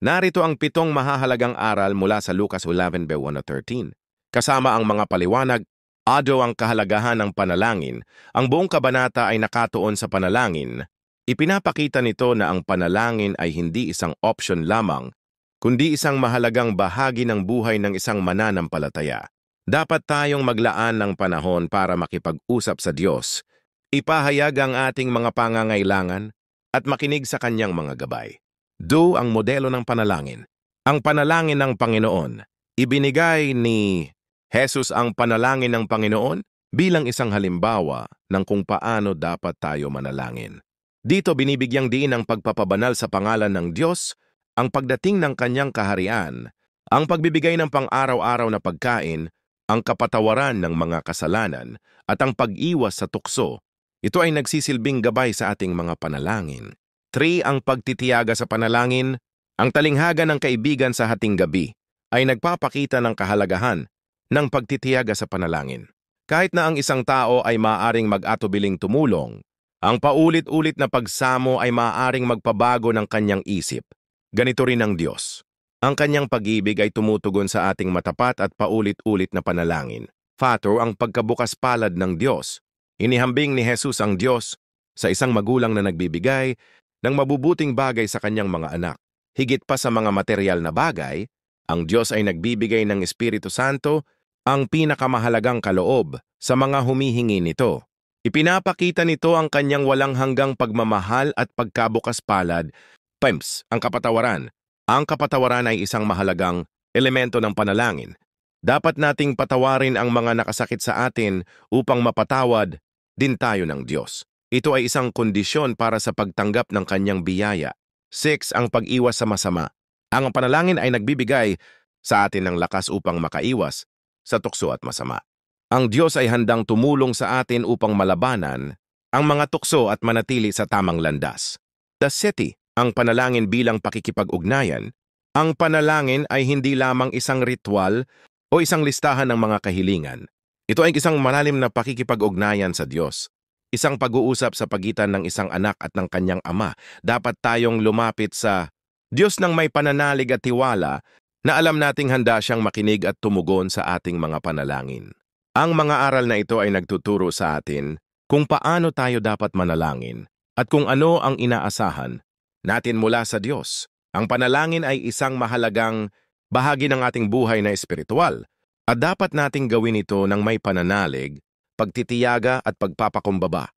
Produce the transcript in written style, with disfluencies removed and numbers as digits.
Narito ang 7 mahahalagang aral mula sa Lucas 11:1-13. Kasama ang mga paliwanag, ado ang kahalagahan ng panalangin. Ang buong kabanata ay nakatuon sa panalangin. Ipinapakita nito na ang panalangin ay hindi isang option lamang, kundi isang mahalagang bahagi ng buhay ng isang mananampalataya. Dapat tayong maglaan ng panahon para makipag-usap sa Diyos, ipahayag ang ating mga pangangailangan, at makinig sa Kanyang mga gabay. Ang modelo ng panalangin. Ang panalangin ng Panginoon. Ibinigay ni Jesus ang panalangin ng Panginoon bilang isang halimbawa ng kung paano dapat tayo manalangin. Dito binibigyang diin ang pagpapabanal sa pangalan ng Diyos, ang pagdating ng Kanyang kaharian, ang pagbibigay ng pang-araw-araw na pagkain, ang kapatawaran ng mga kasalanan, at ang pag-iwas sa tukso. Ito ay nagsisilbing gabay sa ating mga panalangin. 3. Ang pagtitiyaga sa panalangin. Ang talinghaga ng kaibigan sa hating gabi ay nagpapakita ng kahalagahan ng pagtitiyaga sa panalangin. Kahit na ang isang tao ay maaaring mag-atubiling tumulong, ang paulit-ulit na pagsamo ay maaaring magpabago ng kanyang isip. Ganito rin ang Diyos. Ang kanyang pag-ibig ay tumutugon sa ating matapat at paulit-ulit na panalangin. 4. Ang pagkabukas palad ng Diyos. Inihambing ni Jesus ang Diyos sa isang magulang na nagbibigay ng mabubuting bagay sa kanyang mga anak. Higit pa sa mga material na bagay, ang Diyos ay nagbibigay ng Espiritu Santo, ang pinakamahalagang kaloob sa mga humihingi nito. Ipinapakita nito ang kanyang walang hanggang pagmamahal at pagkabukas palad. Ang kapatawaran. Ang kapatawaran ay isang mahalagang elemento ng panalangin. Dapat nating patawarin ang mga nakasakit sa atin upang mapatawad din tayo ng Diyos. Ito ay isang kondisyon para sa pagtanggap ng kanyang biyaya. 6. Ang pag-iwas sa masama. Ang panalangin ay nagbibigay sa atin ng lakas upang makaiwas sa tukso at masama. Ang Diyos ay handang tumulong sa atin upang malabanan ang mga tukso at manatili sa tamang landas. 7. Ang panalangin bilang pakikipag-ugnayan. Ang panalangin ay hindi lamang isang ritual o isang listahan ng mga kahilingan. Ito ay isang malalim na pakikipag-ugnayan sa Diyos. Isang pag-uusap sa pagitan ng isang anak at ng kanyang ama. Dapat tayong lumapit sa Diyos ng may pananalig at tiwala na alam nating handa siyang makinig at tumugon sa ating mga panalangin. Ang mga aral na ito ay nagtuturo sa atin kung paano tayo dapat manalangin at kung ano ang inaasahan natin mula sa Diyos. Ang panalangin ay isang mahalagang bahagi ng ating buhay na espiritual at dapat nating gawin ito ng may pananalig, pagtitiyaga at pagpapakumbaba.